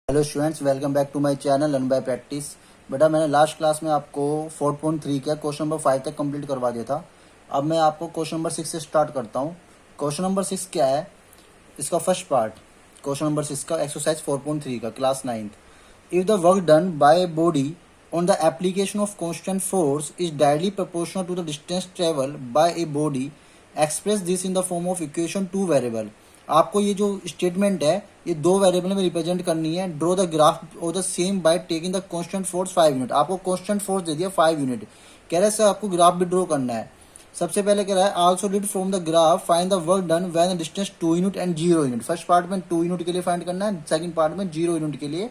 Hello students, welcome back to my channel learn by practice. बेटा, मैंने last class में आपको 4.3 का क्वेश्चन नंबर 5 तक कंप्लीट करवा दिया था। अब मैं आपको क्वेश्चन नंबर 6 से स्टार्ट करता हूँ। क्वेश्चन नंबर 6 क्या है? इसका फर्स्ट पार्ट, क्वेश्चन नंबर 6 का एक्सरसाइज 4.3 का class 9th। If the work done by body on the application of constant force is directly proportional to the distance travel by a body, express this in the form of equation two variable. आपको ये जो statement है ये दो variable में represent करनी है। Draw the graph of the same by taking the constant force 5 unit. आपको कांस्टेंट फोर्स दे दिया 5 यूनिट, कह रहे सर आपको ग्राफ भी ड्रॉ करना है। सबसे पहले कह रहा है also did from the graph find the work done when the distance 2 unit and 0 unit. First part में 2 यूनिट के लिए फाइंड करना है, सेकंड पार्ट में 0 यूनिट के लिए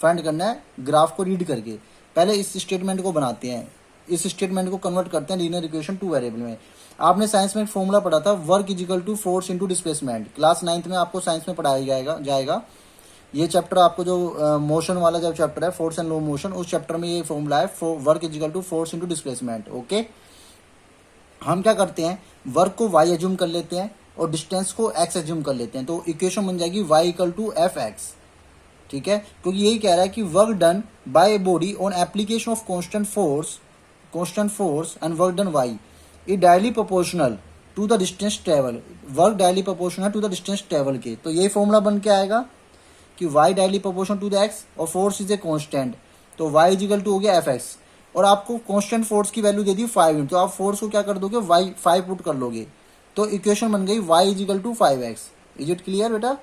फाइंड करना है ग्राफ को रीड करके। पहले इस स्टेटमेंट को बनाते हैं, इस स्टेटमेंट को कन्वर्ट करते हैं लीनियर इक्वेशन टू वेरिएबल में। आपने साइंस में एक फॉर्मूला पढ़ा था, work is equal to force into displacement. Class 9th में आपको साइंस में पढ़ाया जाएगा ये चैप्टर। आपको जो मोशन वाला जब चैप्टर है, फोर्स एंड लो मोशन, उस चैप्टर में ये फॉर्मूला है, work is equal to force into displacement. Okay, हम क्या करते हैं, वर्क को y एज्यूम कर लेते हैं और डिस्टेंस को x एज्यूम कर लेते हैं, तो इक्वेशन बन जाएगी y equal to f x. ठीक है, क्योंकि यही कह रहा है कि work done by a body on application of constant force and work done y is directly proportional to the distance travel. Work directly proportional to the distance travel के, तो यही फॉर्मूला बन के आएगा कि y directly proportional to the x और force is a constant, तो y is equal to हो गया एफ एक्स। और आपको कांस्टेंट फोर्स की वैल्यू दे दी 5 यूनिट, तो आप फोर्स को क्या कर दोगे, y 5 पुट कर लोगे, तो इक्वेशन बन गई y is equal to 5x। Is it clear बेटा?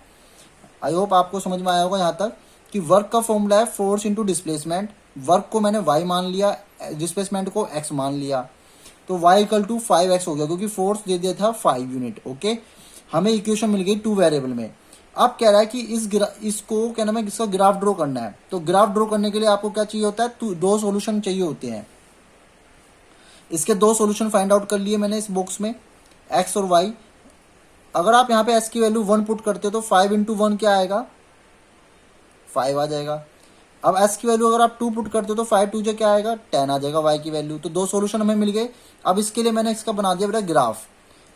आई होप आपको समझ में आया होगा यहाँ तक कि वर्क का फॉर्मूला है फोर्स इंटू डिस्प्लेसमेंट। वर्क को मैंने y मान लिया, डिस्प्लेसमेंट को x मान लिया, तो y इक्वल टू 5x हो गया क्योंकि फोर्स दे दिया था 5 यूनिट। ओके, हमें इक्वेशन मिल गई टू वेरिएबल में। अब कह रहा है कि इसको क्या नाम है, इसका ग्राफ ड्रॉ करना है। तो ग्राफ ड्रॉ करने के लिए आपको क्या चाहिए होता है, दो सॉल्यूशन चाहिए होते हैं। इसके दो सॉल्यूशन फाइंड आउट कर लिए मैंने इस बॉक्स में, x और y। अगर आप यहाँ पे x की वैल्यू 1 पुट करते हो तो 5 इंटू 1 क्या आएगा, 5 आ जाएगा। अब s की वैल्यू अगर आप 2 पुट करते हो तो 5 2 क्या आएगा, 10 आ जाएगा y की वैल्यू। तो दो सॉल्यूशन हमें मिल गए। अब इसके लिए मैंने इसका बना दिया बेटा ग्राफ।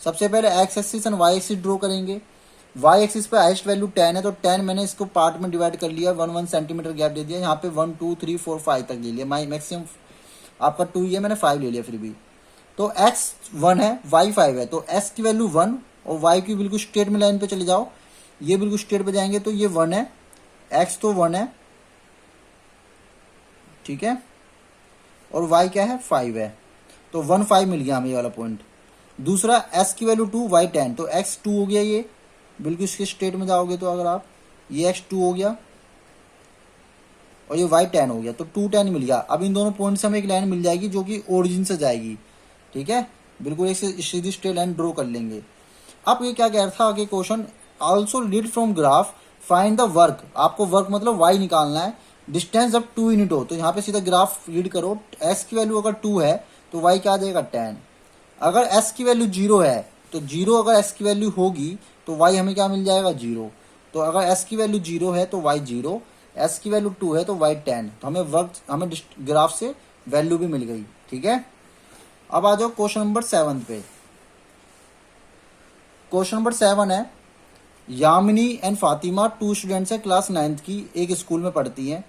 सबसे पहले x axis and y axis draw करेंगे। y एक्सिस पे हाइस्ट वैल्यू 10 है, तो 10 मैंने इसको पार्ट में डिवाइड कर लिया, 1 सेंटीमीटर गैप दे दिया। यहाँ पे 1 2 3 4 5 तक ले लिया, मैक्सिमम आपका 2 ही है, मैंने 5 ले लिया फिर भी। तो x 1 है, y 5 है, तो s की वैल्यू 1 और y की बिल्कुल स्ट्रेट में लाइन पे चले जाओ, ये बिल्कुल स्ट्रेट पे जाएंगे तो ये 1 है, x तो 1 है, ठीक है, और y क्या है, 5 है, तो 1 5 मिल गया हमें ये वाला पॉइंट। दूसरा s की वैल्यू 2 y 10, तो x 2 हो गया, ये बिल्कुल इसके स्ट्रेट में जाओगे तो अगर आप, ये x 2 हो गया और ये y 10 हो गया, तो 2 10 मिल गया। अब इन दोनों पॉइंट से हमें एक लाइन मिल जाएगी जो कि ओरिजिन से जाएगी। ठीक है, बिल्कुल एक सीधी स्ट्रेट लाइन ड्रॉ कर लेंगे। अब ये क्या कह रहा था आगे question, also read from graph find the work. आपको वर्क मतलब y निकालना है, डिस्टेंस जब 2 यूनिट हो, तो यहाँ पे सीधा ग्राफ रीड करो। s की वैल्यू अगर 2 है तो y क्या आ जाएगा, 10। अगर s की वैल्यू 0 है तो 0 अगर s की वैल्यू होगी तो y हमें क्या मिल जाएगा, 0। तो अगर s की वैल्यू 0 है तो y 0, s की वैल्यू 2 है तो y 10। तो हमें ग्राफ से वैल्यू भी मिल गई। ठीक है, अब आ जाओ क्वेश्चन नंबर 7 पे। क्वेश्चन नंबर 7 है, यामिनी एंड फातिमा 2 स्टूडेंट्स है, क्लास 9th की, एक स्कूल में पढ़ती हैं।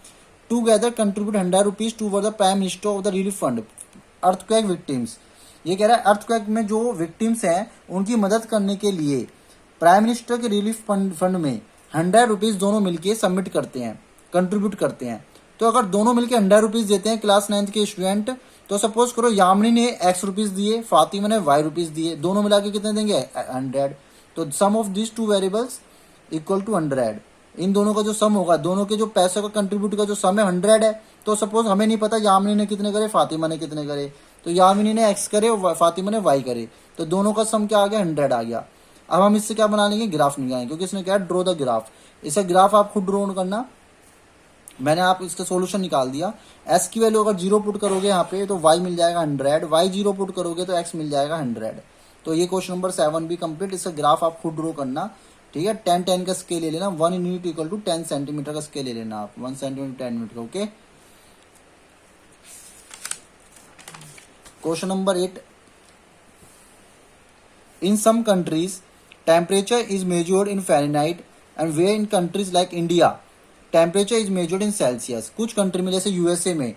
Together contribute 100 rupees toward the prime minister of the relief fund earthquake victims. ये कह रहा है अर्थक्वेक में जो विक्टिम्स हैं उनकी मदद करने के लिए प्राइम मिनिस्टर के रिलीफ फंड में 100 रुपीज दोनों मिलके सबमिट करते हैं, कंट्रीब्यूट करते हैं। तो अगर दोनों मिलके 100 रुपीज देते हैं क्लास 9th के स्टूडेंट, तो सपोज करो यामिनी ने x रुपीज दिए, फातिमा ने y रुपीज दिए, दोनों मिला के कितने देंगे, 100। तो sum of this two variables equal to 100। इन दोनों का जो सम होगा, दोनों के जो पैसे का कंट्रीब्यूट का जो सम है 100 है। तो सपोज हमें नहीं पता यामिनी ने कितने करे, फातिमा ने कितने करे, तो यामिनी ने x करे और फातिमा ने y करे, तो दोनों का सम क्या आ गया, 100 आ गया। अब हम इससे क्या बना लेंगे, ग्राफ निकालेंगे, क्योंकि इसने क्या ड्रॉ द ग्राफ। इसे ग्राफ आप खुद ड्रॉ करना, मैंने आप इसका सॉल्यूशन निकाल दिया। s की वैल्यू अगर 0 पुट करोगे यहाँ पे तो y मिल जाएगा 100, y 0 पुट करोगे तो x मिल जाएगा 100। तो ये क्वेश्चन नंबर 7 भी कंप्लीट। इसका ग्राफ आप खुद ड्रॉ करना। ठीक है, 10 10 का स्केल ले लेना, 1 यूनिट इक्वल टू 10 सेंटीमीटर का स्केल ले लेना आप, 1 सेंटीमीटर 10 यूनिट का। Okay, question number 8, in some countries temperature is measured in Fahrenheit and where in countries like India temperature is measured in Celsius. कुछ कंट्री में जैसे यूएसए में,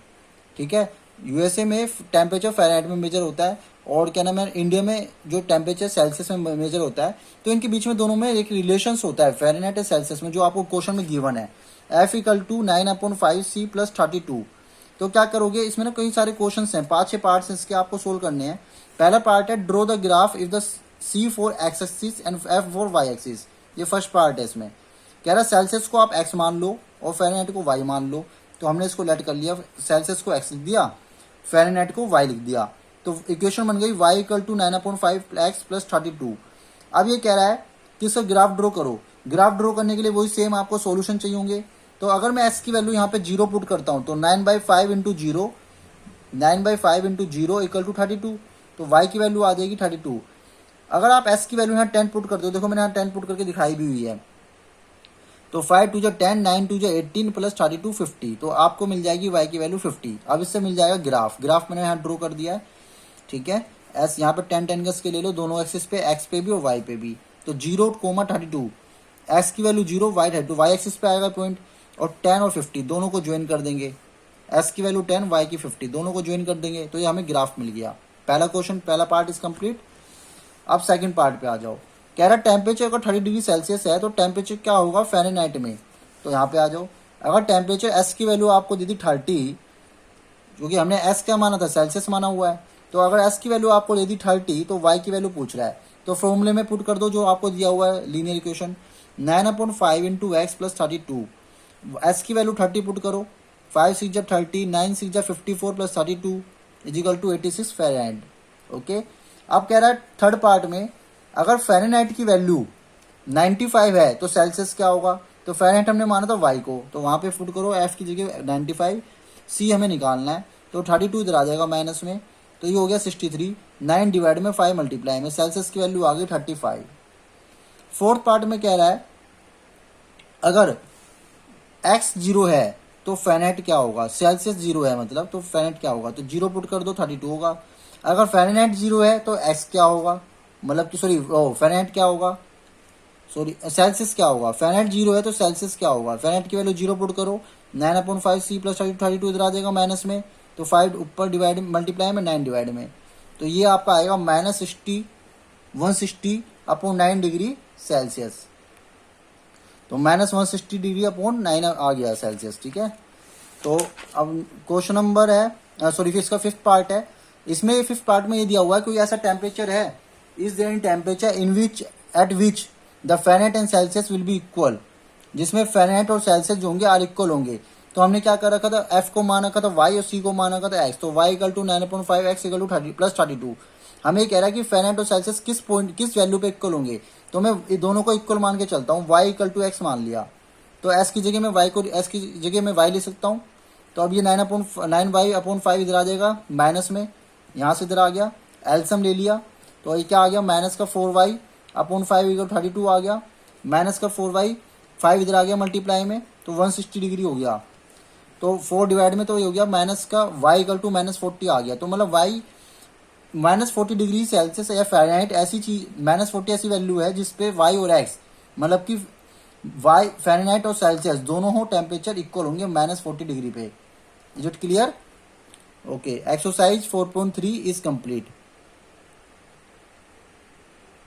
ठीक है, यूएसए में टेम्परेचर फ़ारेनहाइट में मेजर होता है, और क्या नाम है इंडिया में जो टेम्परेचर सेल्सियस में मेजर होता है। तो इनके बीच में दोनों में एक रिलेशंस होता है फ़ारेनहाइट और सेल्सियस में, जो आपको क्वेश्चन में गिवन है। F = 9/5 C + 32। तो क्या करोगे, इसमें ना कई सारे क्वेश्चन हैं, 5-6 पार्ट्स इसके आपको सोल्व करने हैं। पहला पार्ट है draw the graph if the C for x axis and F for y axis. ये फर्स्ट पार्ट है। इसमें कह रहा है सेल्सियस को आप x मान लो और फ़ारेनहाइट को y मान लो। तो हमने इसको लेट कर लिया, सेल्सियस को x लिख दिया, फ़ारेनहाइट को y लिख दिया। तो इक्वेशन बन गई y = 9/5x + 32। अब ये कह रहा है कि इसका ग्राफ ड्रॉ करो। ग्राफ ड्रॉ करने के लिए वही सेम आपको सॉल्यूशन चाहिए होंगे। तो अगर मैं s की वैल्यू यहाँ पे 0 पुट करता हूँ तो 9/5 × 0 = 32। तो y की वैल्यू आ जाएगी 32। अगर आप s की वैल्यू यहाँ 10 पुट करते हो, देखो मैंने यहाँ 10 पुट करके दिखाई भी हुई है। तो 5 × 2 = 10, 9 × 2 = 18 + 32 50। तो आपको मिल जाएगी y की वैल्यू 50। अब इससे मिल जाएगा ग्राफ मैंने यहाँ ड्रॉ कर दिया है, ठीक है। s यहाँ पे 10 के लिए लो, दोनों एक्सिस पे, x पे भी और y पे भी। तो 0, 32, s की वैल्यू 0, y 32, y एक्सिस पे आएगा पॉइंट, और 10 और 50 दोनों को ज्वाइन कर देंगे। s की वैल्यू 10, y की 50, दोनों को ज्वाइन कर देंगे, तो ये हमें ग्राफ मिल गया। पहला क्वेश्चन, पहला पार्ट इज कंप्लीट। अब सेकंड पार्ट पे आ जाओ। कह रहा टेम्परेचर अगर 30 डिग्री सेल्सियस है तो टेम्परेचर क्या होगा फ़ारेनहाइट में। तो यहाँ पे आ जाओ। अगर टेम्परेचर s की वैल्यू आपको दी थी 30, क्योंकि हमने s क्या माना था, सेल्सियस माना हुआ है। तो अगर s की वैल्यू आपको दे दी 30 तो y की वैल्यू पूछ रहा है। तो फॉर्मूले में पुट कर दो जो आपको दिया हुआ है, लीनियर इक्वेशन 9/5 × x + 32। s की वैल्यू 30 पुट करो, 5 × 6 = 30, 9 × 6 = 54 + 32 = 86 फ़ारेनहाइट। ओके। अब कह रहा है थर्ड पार्ट में, अगर फ़ारेनहाइट की वैल्यू 95 है तो सेल्सियस क्या होगा। तो फ़ारेनहाइट हमने माना था y को, तो वहाँ पे पुट करो, f की जगह 95, c हमें निकालना है। तो 32 इधर आ जाएगा माइनस में, तो ये हो गया 63। 9 डिवाइड में 5 मल्टीप्लाई में सेल्सियस की वैल्यू आ गई 35। फोर्थ पार्ट में कह रहा है अगर x 0 है तो फ़ारेनहाइट क्या होगा, सेल्सियस 0 है मतलब, तो फ़ारेनहाइट क्या होगा। तो 0 पुट कर दो, 32 होगा। अगर फ़ारेनहाइट 0 है तो x क्या होगा, मतलब कि सॉरी फ़ारेनहाइट क्या होगा, सॉरी सेल्सियस क्या होगा। फ़ारेनहाइट 0 है तो सेल्सियस क्या होगा। फ़ारेनहाइट की वैल्यू 0 पुट करो, 9/5 C + 32 इधर आ जाएगा माइनस में, तो 5 ऊपर डिवाइड मल्टीप्लाई में 9 डिवाइड में, तो ये आपका आएगा -160/9 डिग्री सेल्सियस। तो -160 डिग्री/9 आ गया सेल्सियस, ठीक है। तो अब क्वेश्चन नंबर है, सॉरी इसका फिफ्थ पार्ट है। इसमें फिफ्थ पार्ट में ये दिया हुआ है कोई ऐसा टेम्परेचर है, is there in temperature in which at which the Fahrenheit and Celsius will be equal, जिसमें फ़ारेनहाइट और सेल्सियस जो होंगे आर इक्वल होंगे। तो हमने क्या कर रखा था, f को मान रखा था y और c को मान रखा था x। तो y = 9/5 x = 30 + 32। हमें ये कह रहा है कि फ़ारेनहाइट और सेल्सियस किस वैल्यू पे इक्वल होंगे। तो मैं ये दोनों को इक्वल मान के चलता हूँ, y = x मान लिया, तो s की जगह में s की जगह में y ले सकता हूँ। तो अब ये 9/5 इधर आ जाएगा माइनस में, यहाँ से इधर आ गया, एलसीएम ले लिया, तो ये क्या आ गया, -4y/5 = 32 आ गया, -4y, 5 इधर आ गया मल्टीप्लाई में, तो 160 डिग्री हो गया। तो 4 डिवाइड में तो ये हो गया y = -40 आ गया। तो मतलब y -40 डिग्री सेल्सियस या फ़ारेनहाइट ऐसी चीज, -40 ऐसी वैल्यू है जिसपे y और x, मतलब कि y फ़ारेनहाइट और सेल्सियस दोनों हो टेम्परेचर इक्वल होंगे -40 डिग्री पे। Is it clear? Okay, exercise 4.3 is complete.